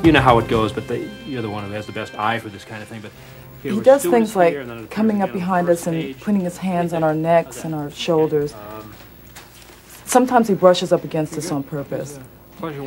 you know how it goes, but you're the one who has the best eye for this kind of thing. But he does things like coming up behind us and putting his hands on our necks and our shoulders. Sometimes he brushes up against us on purpose.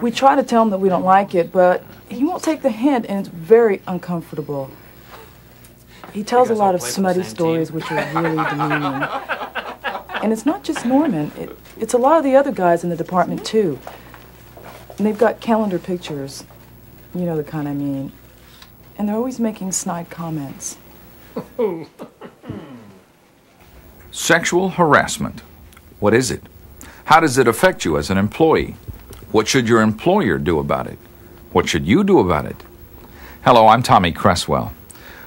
We try to tell him that we don't like it, but he won't take the hint, and it's very uncomfortable. He tells a lot of smutty stories, which are really demeaning. And it's not just Norman. It's a lot of the other guys in the department, too. And they've got calendar pictures. You know the kind I mean. And they're always making snide comments. Sexual harassment. What is it? How does it affect you as an employee? What should your employer do about it? What should you do about it? Hello, I'm Tommy Cresswell.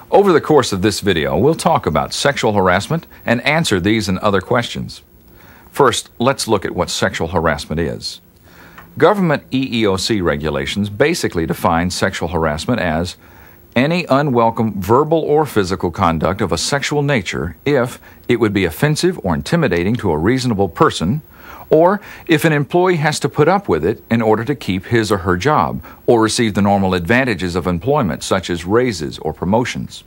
Over the course of this video, we'll talk about sexual harassment and answer these and other questions. First, let's look at what sexual harassment is. Government EEOC regulations basically define sexual harassment as any unwelcome verbal or physical conduct of a sexual nature if it would be offensive or intimidating to a reasonable person, or if an employee has to put up with it in order to keep his or her job or receive the normal advantages of employment, such as raises or promotions.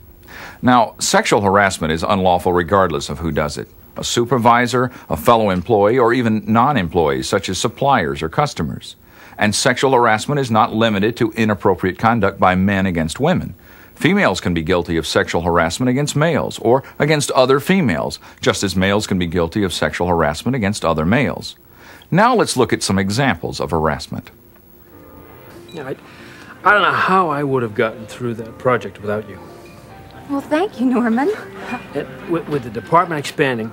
Now, sexual harassment is unlawful regardless of who does it: a supervisor, a fellow employee, or even non-employees such as suppliers or customers. And sexual harassment is not limited to inappropriate conduct by men against women. Females can be guilty of sexual harassment against males or against other females, just as males can be guilty of sexual harassment against other males. Now let's look at some examples of harassment. Yeah, I don't know how I would have gotten through that project without you. Well, thank you, Norman. With the department expanding,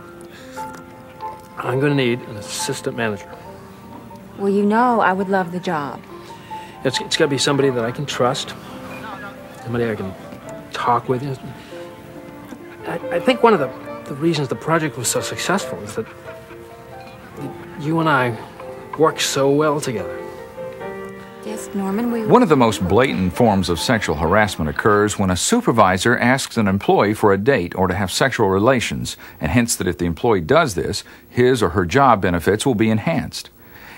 I'm going to need an assistant manager. Well, you know I would love the job. It's got to be somebody that I can trust, somebody I can talk with. I think one of the reasons the project was so successful is that you and I work so well together. Yes, Norman, One of the most blatant forms of sexual harassment occurs when a supervisor asks an employee for a date or to have sexual relations, and hints that if the employee does this, his or her job benefits will be enhanced.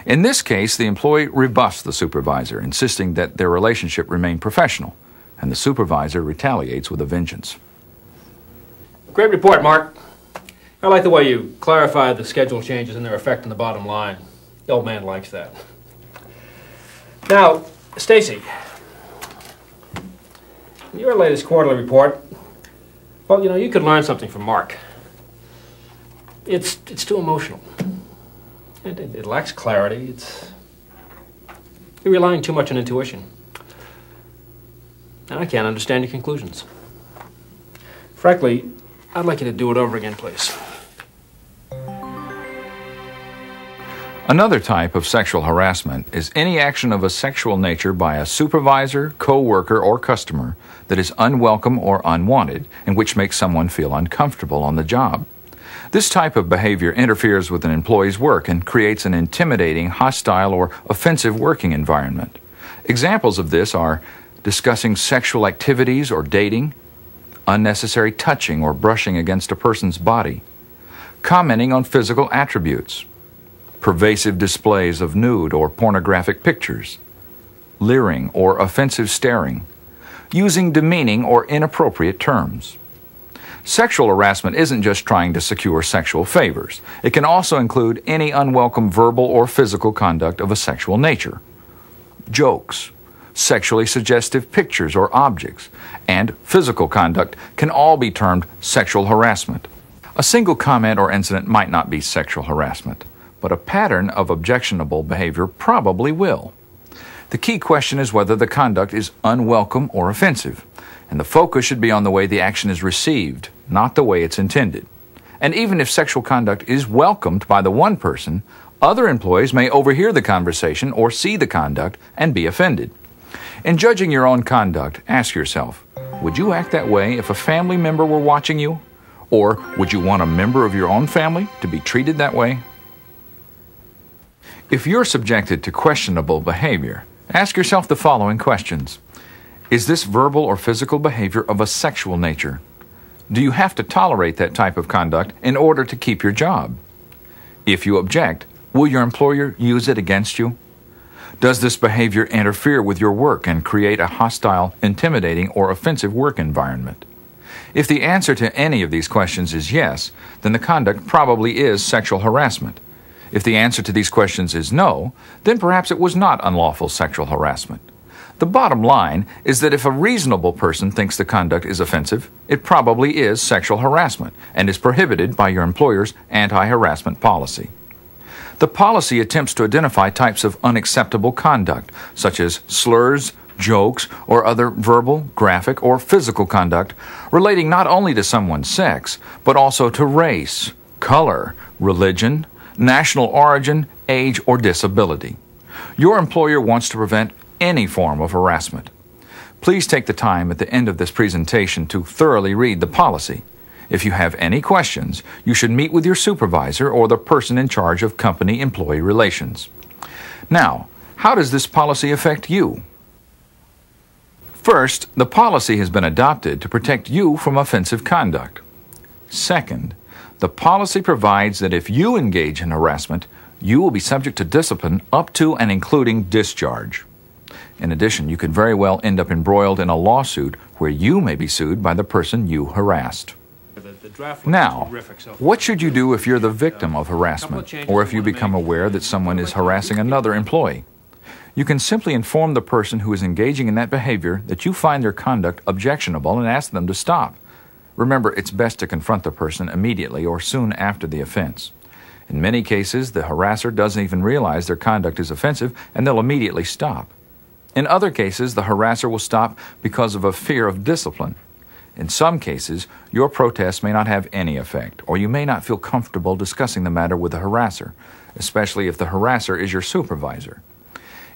In this case, the employee rebuffs the supervisor, insisting that their relationship remain professional, and the supervisor retaliates with a vengeance. Great report, Mark. I like the way you clarified the schedule changes and their effect on the bottom line. The old man likes that. Now, Stacy, your latest quarterly report, well, you know, you could learn something from Mark. It's too emotional. It lacks clarity. You're relying too much on intuition. And I can't understand your conclusions. Frankly, I'd like you to do it over again, please. Another type of sexual harassment is any action of a sexual nature by a supervisor, co-worker, or customer that is unwelcome or unwanted, and which makes someone feel uncomfortable on the job. This type of behavior interferes with an employee's work and creates an intimidating, hostile, or offensive working environment. Examples of this are discussing sexual activities or dating, unnecessary touching or brushing against a person's body, commenting on physical attributes, pervasive displays of nude or pornographic pictures, leering or offensive staring, using demeaning or inappropriate terms. Sexual harassment isn't just trying to secure sexual favors. It can also include any unwelcome verbal or physical conduct of a sexual nature. Jokes, sexually suggestive pictures or objects, and physical conduct can all be termed sexual harassment. A single comment or incident might not be sexual harassment, but a pattern of objectionable behavior probably will. The key question is whether the conduct is unwelcome or offensive, and the focus should be on the way the action is received, not the way it's intended. And even if sexual conduct is welcomed by the one person, other employees may overhear the conversation or see the conduct and be offended. In judging your own conduct, ask yourself, would you act that way if a family member were watching you? Or would you want a member of your own family to be treated that way? If you're subjected to questionable behavior, ask yourself the following questions. Is this verbal or physical behavior of a sexual nature? Do you have to tolerate that type of conduct in order to keep your job? If you object, will your employer use it against you? Does this behavior interfere with your work and create a hostile, intimidating, or offensive work environment? If the answer to any of these questions is yes, then the conduct probably is sexual harassment. If the answer to these questions is no, then perhaps it was not unlawful sexual harassment. The bottom line is that if a reasonable person thinks the conduct is offensive, it probably is sexual harassment and is prohibited by your employer's anti-harassment policy. The policy attempts to identify types of unacceptable conduct, such as slurs, jokes, or other verbal, graphic, or physical conduct relating not only to someone's sex, but also to race, color, religion, national origin, age, or disability. Your employer wants to prevent any form of harassment. Please take the time at the end of this presentation to thoroughly read the policy. If you have any questions, you should meet with your supervisor or the person in charge of company-employee relations. Now, how does this policy affect you? First, the policy has been adopted to protect you from offensive conduct. Second, the policy provides that if you engage in harassment, you will be subject to discipline up to and including discharge. In addition, you could very well end up embroiled in a lawsuit where you may be sued by the person you harassed. Now, what should you do if you're the victim of harassment, or if you become aware that someone is harassing another employee? You can simply inform the person who is engaging in that behavior that you find their conduct objectionable and ask them to stop. Remember, it's best to confront the person immediately or soon after the offense. In many cases, the harasser doesn't even realize their conduct is offensive and they'll immediately stop. In other cases, the harasser will stop because of a fear of discipline. In some cases, your protest may not have any effect, or you may not feel comfortable discussing the matter with the harasser, especially if the harasser is your supervisor.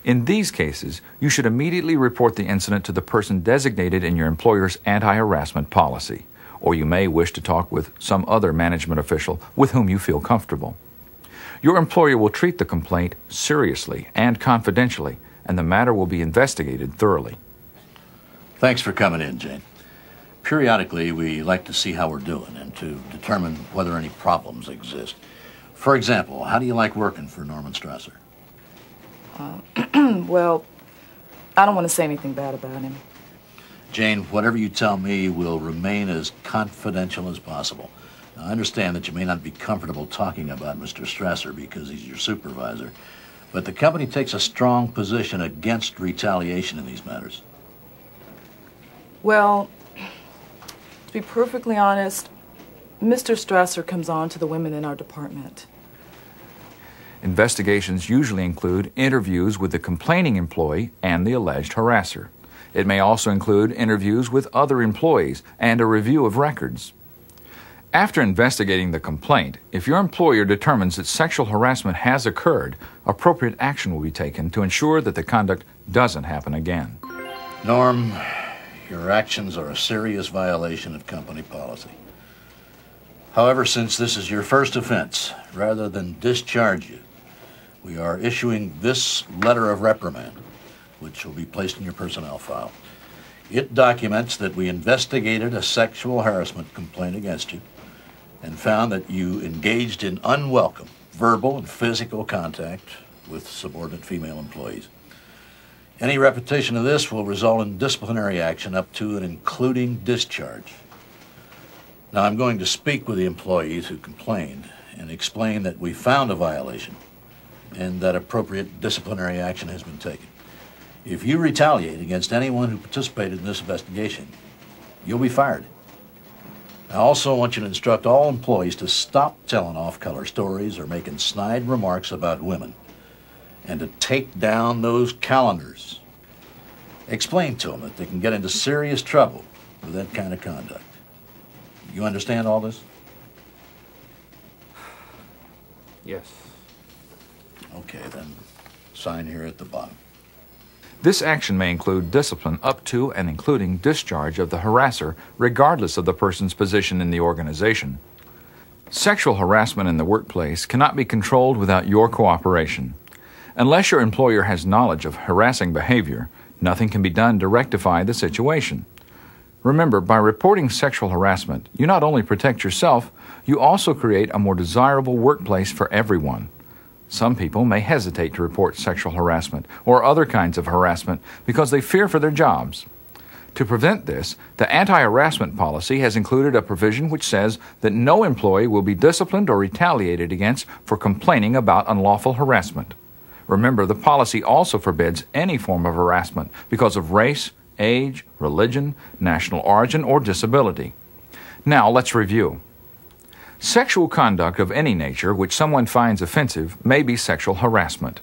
In these cases, you should immediately report the incident to the person designated in your employer's anti-harassment policy, or you may wish to talk with some other management official with whom you feel comfortable. Your employer will treat the complaint seriously and confidentially, and the matter will be investigated thoroughly. Thanks for coming in, Jane. Periodically, we like to see how we're doing and to determine whether any problems exist. For example, how do you like working for Norman Strasser? Well, I don't want to say anything bad about him. Jane, whatever you tell me will remain as confidential as possible. Now, I understand that you may not be comfortable talking about Mr. Strasser because he's your supervisor, but the company takes a strong position against retaliation in these matters. Well, to be perfectly honest, Mr. Strasser comes on to the women in our department. Investigations usually include interviews with the complaining employee and the alleged harasser. It may also include interviews with other employees and a review of records. After investigating the complaint, if your employer determines that sexual harassment has occurred, appropriate action will be taken to ensure that the conduct doesn't happen again. Norm, your actions are a serious violation of company policy. However, since this is your first offense, rather than discharge you, we are issuing this letter of reprimand, which will be placed in your personnel file. It documents that we investigated a sexual harassment complaint against you and found that you engaged in unwelcome verbal and physical contact with subordinate female employees. Any repetition of this will result in disciplinary action up to and including discharge. Now, I'm going to speak with the employees who complained and explain that we found a violation and that appropriate disciplinary action has been taken. If you retaliate against anyone who participated in this investigation, you'll be fired. I also want you to instruct all employees to stop telling off-color stories or making snide remarks about women, and to take down those calendars. Explain to them that they can get into serious trouble with that kind of conduct. You understand all this? Yes. Okay, then sign here at the bottom. This action may include discipline up to and including discharge of the harasser, regardless of the person's position in the organization. Sexual harassment in the workplace cannot be controlled without your cooperation. Unless your employer has knowledge of harassing behavior, nothing can be done to rectify the situation. Remember, by reporting sexual harassment, you not only protect yourself, you also create a more desirable workplace for everyone. Some people may hesitate to report sexual harassment or other kinds of harassment because they fear for their jobs. To prevent this, the anti-harassment policy has included a provision which says that no employee will be disciplined or retaliated against for complaining about unlawful harassment. Remember, the policy also forbids any form of harassment because of race, age, religion, national origin, or disability. Now, let's review. Sexual conduct of any nature which someone finds offensive may be sexual harassment.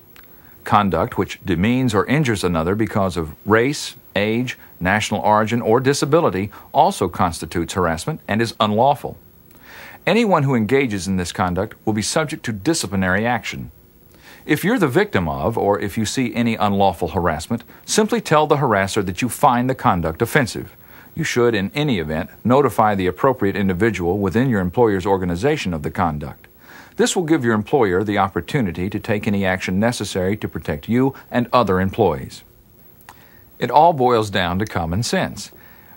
Conduct which demeans or injures another because of race, age, national origin, or disability also constitutes harassment and is unlawful. Anyone who engages in this conduct will be subject to disciplinary action. If you're the victim of, or if you see any unlawful harassment, simply tell the harasser that you find the conduct offensive. You should, in any event, notify the appropriate individual within your employer's organization of the conduct. This will give your employer the opportunity to take any action necessary to protect you and other employees. It all boils down to common sense.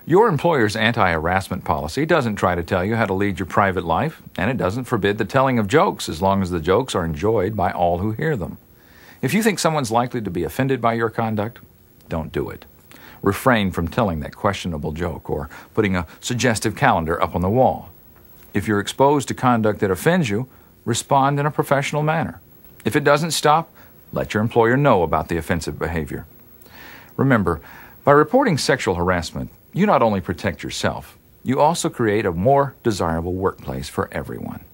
Your employer's anti-harassment policy doesn't try to tell you how to lead your private life, and it doesn't forbid the telling of jokes as long as the jokes are enjoyed by all who hear them. If you think someone's likely to be offended by your conduct, don't do it. Refrain from telling that questionable joke or putting a suggestive calendar up on the wall. If you're exposed to conduct that offends you, respond in a professional manner. If it doesn't stop, let your employer know about the offensive behavior. Remember, by reporting sexual harassment, you not only protect yourself, you also create a more desirable workplace for everyone.